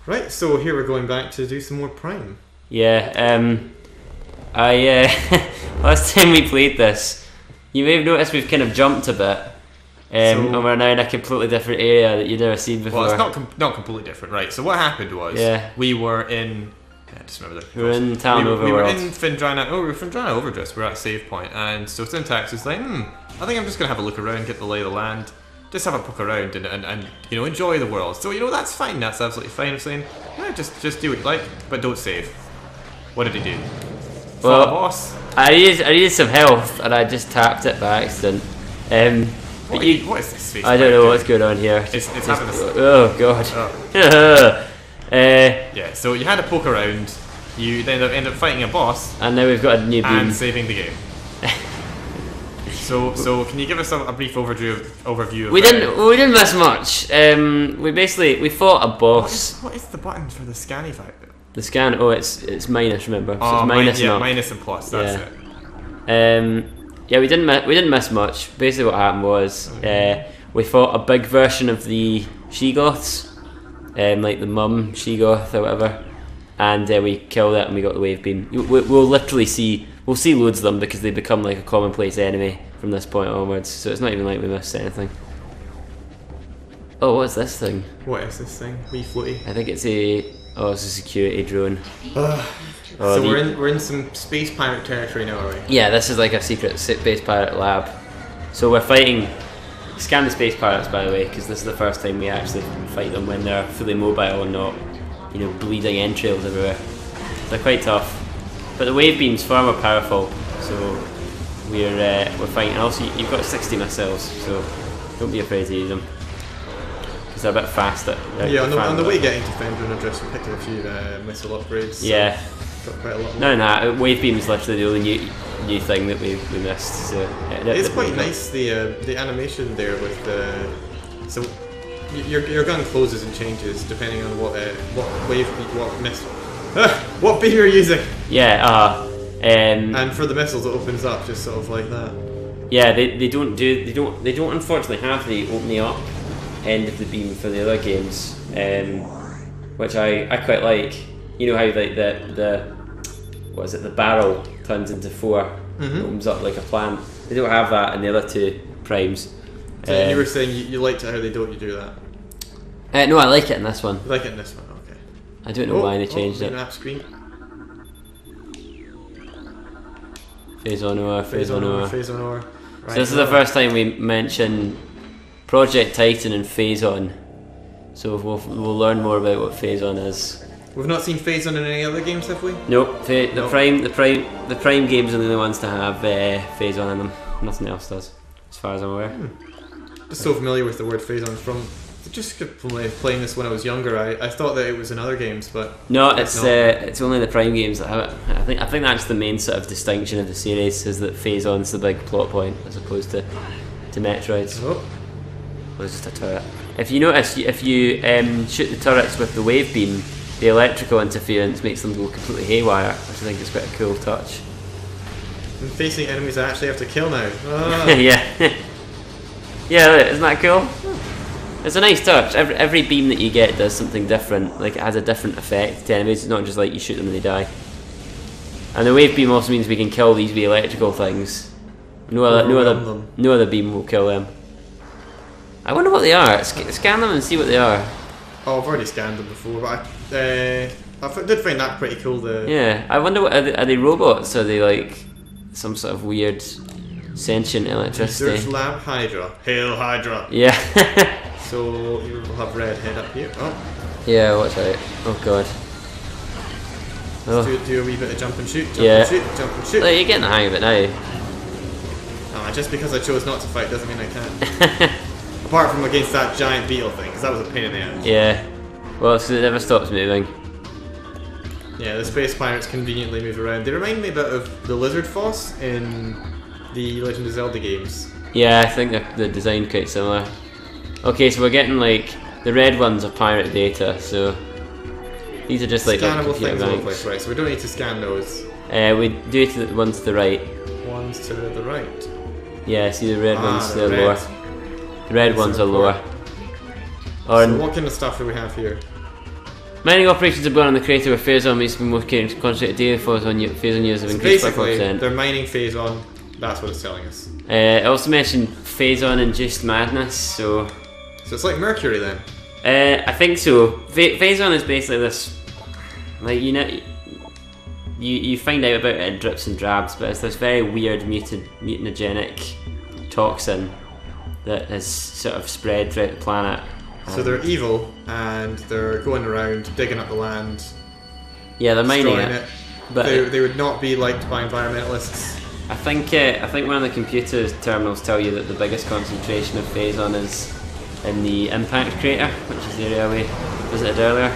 Right, so here we're going back to do some more Prime. Yeah, last time we played this, you may have noticed we've kind of jumped a bit. And we're now in a completely different area that you've never seen before. Well, it's not completely different, right? So what happened was, we were in... I just remember we were in Town Overworld. We were in Findrana. Oh, we were Findrana Overdress. We were at a save point, and so Syntax was like, I think I'm just gonna have a look around, get the lay of the land, just have a poke around, and you know, enjoy the world. So that's fine. That's absolutely fine. I'm saying, yeah, just do what you like, but don't save. What did he do? Fought a boss. I needed some health, and I just tapped it by accident. What is this space? I don't know what's going on here. It's having this. Oh god. Oh. Yeah, so you had to poke around, you then end up fighting a boss, and now we've got a new beam. And saving the game. so can you give us a brief overview of we didn't miss much. We fought a boss. What is the button for the scanning factor? The scan, it's minus, remember? So it's minus and up. Minus and plus, that's it. Yeah, we didn't miss much. Basically what happened was we fought a big version of the She-Goths. Like the mum She-Goth or whatever, and we killed it and we got the wave beam. We'll literally see loads of them because they become like a commonplace enemy from this point onwards, so it's not even like we missed anything. Oh, what's this thing? What is this thing? Wee floaty? I think it's a security drone. So we're in some space pirate territory now, are we? Yeah, this is like a secret space pirate lab. So we're fighting. Scan the space pirates, by the way, because this is the first time we actually fight them when they're fully mobile and not, bleeding entrails everywhere. They're quite tough, but the wave beam's far more powerful. So we're fighting. And also, you've got 60 missiles, so don't be afraid to use them because they're a bit faster. On the way getting to Fender Address, we picked up a few missile upgrades. So yeah. Got quite a lot. No, wave beam is literally the only new thing that we missed. So it's quite nice the animation there with the your gun closes and changes depending on what wave what missile what beam you're using. Yeah. And for the missiles, it opens up just sort of like that. Yeah, they don't unfortunately have the opening up end of the beam for the other games, which I quite like. You know how like the barrel turns into 4, opens up like a plant. They don't have that in the other 2 primes. So you were saying you liked it how they don't do that? No, I like it in this one. You like it in this one, okay. I don't know why they changed it. Map screen. Phase on ore. Right, so this is the first time we mention Project Titan and Phase On. So we'll learn more about what Phase On is. We've not seen Phase On in any other games, have we? Nope. The Prime games are the only ones to have Phase On in them. Nothing else does, as far as I'm aware. Just so familiar with the word Phase On from playing this when I was younger. I thought that it was in other games, but no, it's only the Prime games that have it. I think that's the main sort of distinction of the series, is that Phase On's the big plot point as opposed to Metroid. Oh. Well, it's just a turret. If you notice, if you shoot the turrets with the wave beam, the electrical interference makes them go completely haywire, which I think is quite a cool touch. I'm facing enemies I actually have to kill now. Yeah. Yeah, isn't that cool? It's a nice touch. Every beam that you get does something different. Like, it has a different effect to enemies. It's not just like you shoot them and they die. And the wave beam also means we can kill these wee electrical things. No other beam will kill them. I wonder what they are. Scan them and see what they are. Oh, I've already scanned them before, but I did find that pretty cool. Yeah, I wonder are they robots? Are they like some sort of weird sentient electricity? Research Lab Hydra. Hail Hydra. Yeah. So you will have red head up here. Oh. Yeah, watch out. Oh god. Let's do a wee bit of jump and shoot. Jump and shoot. Oh, you're getting the hang of it now. Just because I chose not to fight doesn't mean I can't. Apart from against that giant beetle thing, because that was a pain in the ass. Yeah. Well, so it never stops moving. Yeah, the space pirates conveniently move around. They remind me a bit of the lizard foss in the Legend of Zelda games. Yeah, I think the design quite similar. Okay, so we're getting like the red ones are pirate data, so these are just like scannable things all over the place, right? So we don't need to scan those. We do it to the ones to the right. Ones to the right. Yeah, see the red ones, they're lower. The red ones are lower. So what kind of stuff do we have here? Mining operations have gone on the crater where Phazon means to be more concentrated daily. Phazon users have increased by 4%. Basically, they're mining Phazon. That's what it's telling us. It also mentioned Phazon-induced madness, so it's like Mercury then. I think so. Phazon is basically this, like, you know, you find out about it in drips and drabs, but it's this very weird mutagenic toxin that has sort of spread throughout the planet. So they're evil and they're going around digging up the land. Yeah, they're mining it. But they would not be liked by environmentalists. I think one of the computer terminals tell you that the biggest concentration of Phazon is in the impact crater, which is the area we visited earlier.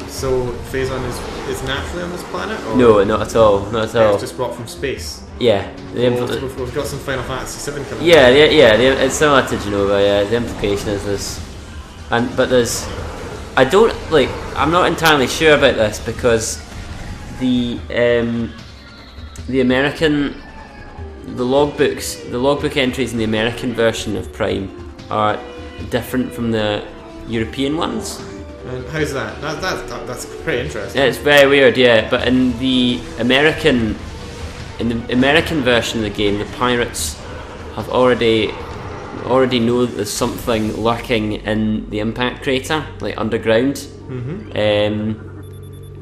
So Phazon is naturally on this planet? Or no, not at all. Not at all. It's just brought from space. Yeah. We've got some Final Fantasy VII coming. Yeah. It's similar to Genova. Yeah, the implication is this, but there's. I'm not entirely sure about this because the logbook entries in the American version of Prime are different from the European ones. And how's that? That's pretty interesting. Yeah, it's very weird, yeah. But in the American version of the game, the pirates have already know that there's something lurking in the impact crater, like underground. Mm-hmm.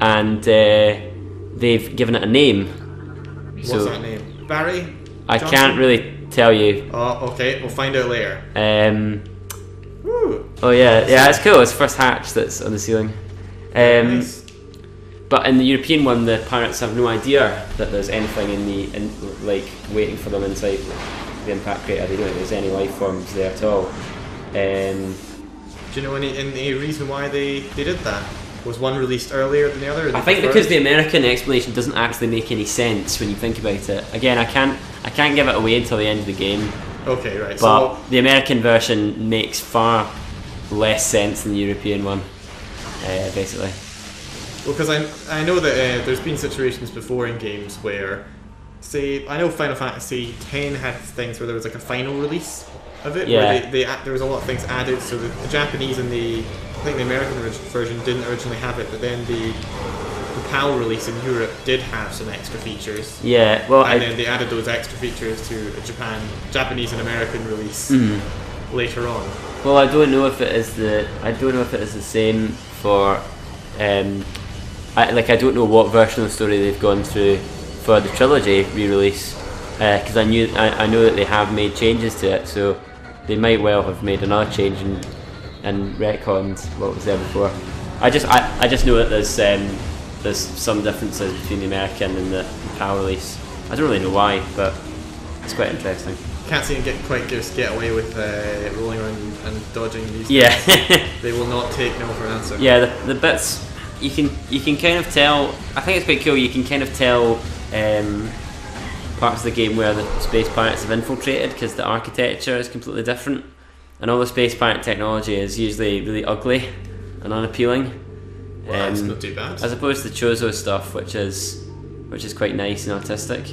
And they've given it a name. What's that name? Barry? I Johnson? can't really tell you. Oh, okay. We'll find out later. Woo. Oh yeah, it's cool. It's the first hatch that's on the ceiling. Nice. But in the European one, the pirates have no idea that there's anything like waiting for them inside the impact crater. They don't think there's any life forms there at all. Do you know any reason why they did that? Was one released earlier than the other? I think because the American explanation doesn't actually make any sense when you think about it. Again, I can't give it away until the end of the game. Okay, right. But the American version makes far less sense than the European one, basically. Well, because I know that there's been situations before in games where, say, I know Final Fantasy X had things where there was like a final release of it, where there was a lot of things added. So the Japanese and I think the American version didn't originally have it, but then the PAL release in Europe did have some extra features. Yeah, well, then they added those extra features to a Japanese and American release later on. Well, I don't know if it is the same for. I don't know what version of the story they've gone through for the trilogy re-release, because I know that they have made changes to it, so they might well have made another change and retconned what was there before. I just know that there's some differences between the American and the PAL release. I don't really know why, but it's quite interesting. Can't see them get away with rolling around and dodging these. Yeah. things. They will not take no for an answer. Yeah, the bits you can kind of tell. I think it's quite cool. You can kind of tell parts of the game where the space pirates have infiltrated because the architecture is completely different, and all the space pirate technology is usually really ugly and unappealing. Well, that's not too bad. As opposed to Chozo stuff, which is quite nice and artistic.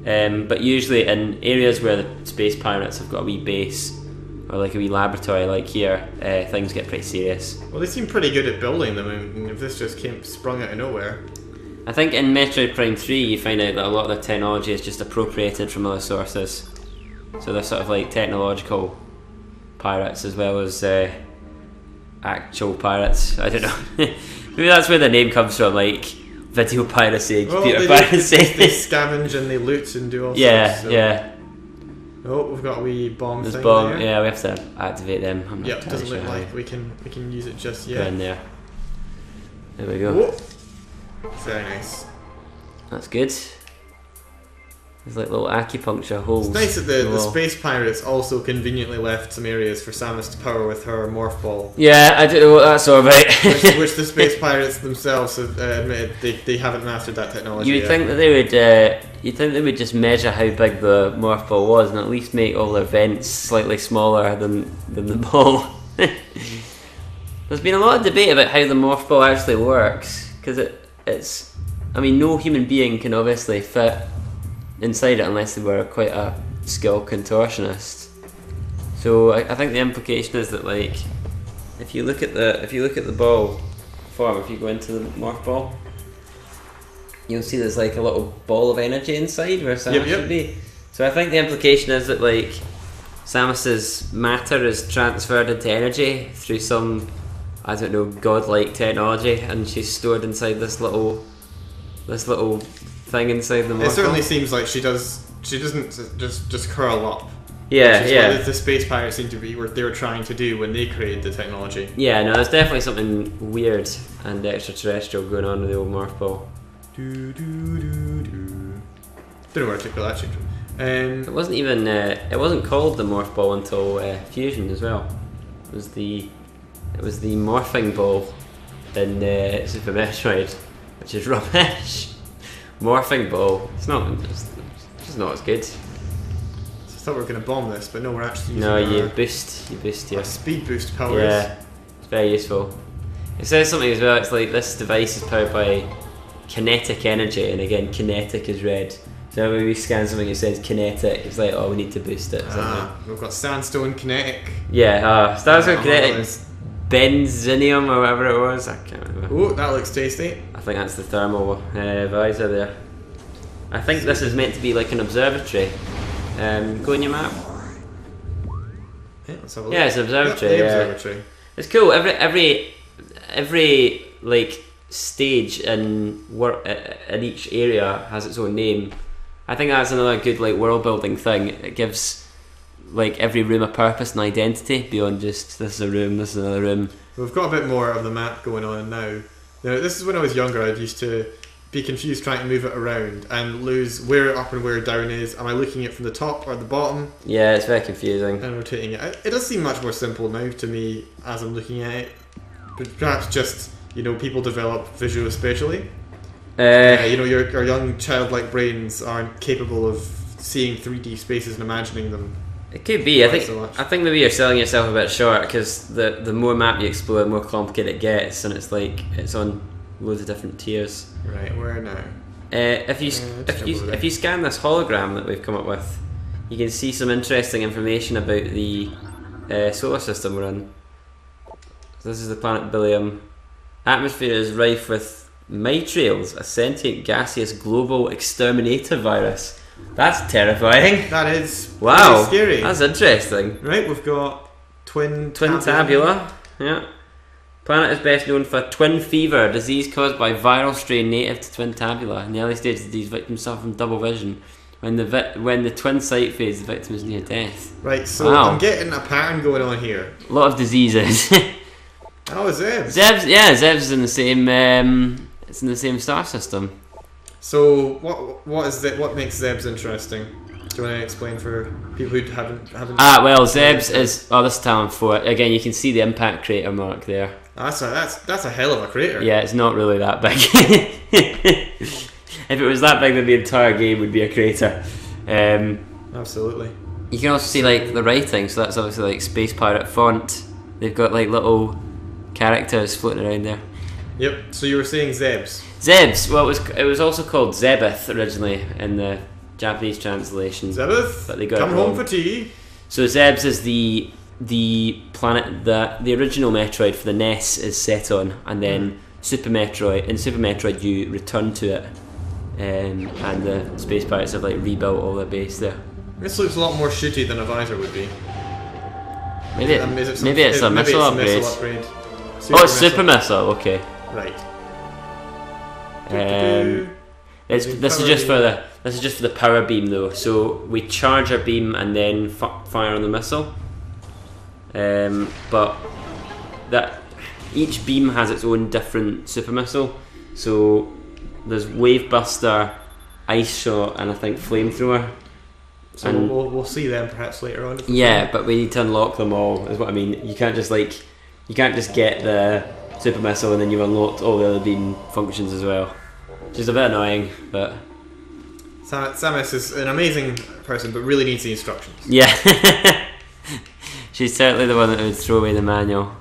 But usually in areas where the space pirates have got a wee base or like a wee laboratory like here, things get pretty serious. Well, they seem pretty good at building them, and if this just sprung out of nowhere. I think in Metroid Prime 3 you find out that a lot of their technology is just appropriated from other sources. So they're sort of like technological pirates as well as actual pirates. I don't know. Maybe that's where the name comes from, like video piracy, computer piracy. They scavenge and they loot and do all sorts. So. Yeah. Oh, we've got a wee bomb There's thing bomb. there. Yeah, we have to activate them. I'm not Yep, doesn't sure look how. like we can use it just Go yet. in there. There we go. Whoa. Very nice. That's good. There's like little acupuncture holes. It's nice that the space pirates also conveniently left some areas for Samus to power with her morph ball. Yeah, I don't know what that's all about. which the space pirates themselves have admitted they haven't mastered that technology You'd yet. think that they would. You'd think they would just measure how big the morph ball was and at least make all their vents slightly smaller than the ball. There's been a lot of debate about how the morph ball actually works because it's. I mean, no human being can obviously fit inside it unless they were quite a skilled contortionist. So I think the implication is that, like, if you look at the ball form, if you go into the morph ball, you'll see there's like a little ball of energy inside where Samus should be. So I think the implication is that like Samus's matter is transferred into energy through some, I don't know, godlike technology, and she's stored inside this little thing inside the morph ball. It certainly seems like she doesn't just curl up. Yeah, which is yeah. what the space pirates seem to be what they were trying to do when they created the technology. Yeah, no, there's definitely something weird and extraterrestrial going on with the old morph ball. Don't know where I took that from. It wasn't even. It wasn't called the morph ball until Fusion as well. It was the morphing ball in Super Metroid, which is rubbish. Morphing ball. It's just not as good. I thought we were going to bomb this, but no, we're actually using you boost your speed boost powers. Yeah, it's very useful. It says something as well. It's like this device is powered by kinetic energy, and again, kinetic is red. So when we scan something that says kinetic, it's like, oh, we need to boost it. We've got sandstone kinetic. Yeah, sandstone kinetic, benzinium or whatever it was. I can't remember. Oh, that looks tasty. I think that's the thermal visor there. I think this is meant to be like an observatory. Go in your map. Yeah, let's have a look. Yeah, it's an observatory. The observatory. It's cool. Every like stage in each area has its own name. I think that's another good like world building thing. It gives like every room a purpose and identity beyond just this is a room, this is another room. We've got a bit more of the map going on now. Now, this is when I was younger. I used to be confused trying to move it around and lose where up and where down is. Am I looking at it from the top or the bottom? Yeah, it's very confusing. And rotating it. It does seem much more simple now to me as I'm looking at it. But perhaps just, people develop visually spatially. Your young childlike brains aren't capable of seeing 3D spaces and imagining them. It could be. I think maybe you're selling yourself a bit short because the more map you explore, the more complicated it gets, and it's like it's on loads of different tiers. Right, where now? If you scan this hologram that we've come up with, you can see some interesting information about the solar system we're in. So this is the planet Billiam. Atmosphere is rife with mitrails, a sentient gaseous global exterminator virus. That's terrifying. That is wow, scary. That's interesting. Right, we've got twin tabula. Yeah. Planet is best known for twin fever, a disease caused by viral strain native to twin tabula. In the early stages of the disease, victims suffer from double vision. When the twin sight phase, the victim is near death. Right, so wow. I'm getting a pattern going on here. A lot of diseases. Oh, Zebs. Zebs is in the same. It's in the same star system. So what makes Zebs interesting? Do you want to explain for people who haven't? Zebs is. Oh, this is Talon 4. Again, you can see the impact crater mark there. That's a hell of a crater. Yeah, it's not really that big. If it was that big, then the entire game would be a crater. Absolutely. You can also see like the writing. So that's obviously like Space Pirate font. They've got like little characters floating around there. Yep. So you were saying Zebs. Zebs. Well, it was also called Zebeth originally in the Japanese translation. Zebeth. But they got come it wrong. home for tea. So Zebs is the planet that the original Metroid for the NES is set on, and then Super Metroid you return to it, and the Space Pirates have like rebuilt all their base there. This looks a lot more shooty than a visor would be. Maybe it's a missile upgrade. It's Super Missile. Okay. Right. This is just for the power beam though. So we charge our beam and then fire on the missile. But that each beam has its own different super missile. So there's Wave Buster, Ice Shot, and I think Flamethrower. So we'll see them perhaps later on. Yeah, but we need to unlock them all. Is what I mean. You can't just get the super missile and then you've unlocked all the other beam functions as well. Which is a bit annoying, but Samus is an amazing person, but really needs the instructions. Yeah. She's certainly the one that would throw away the manual.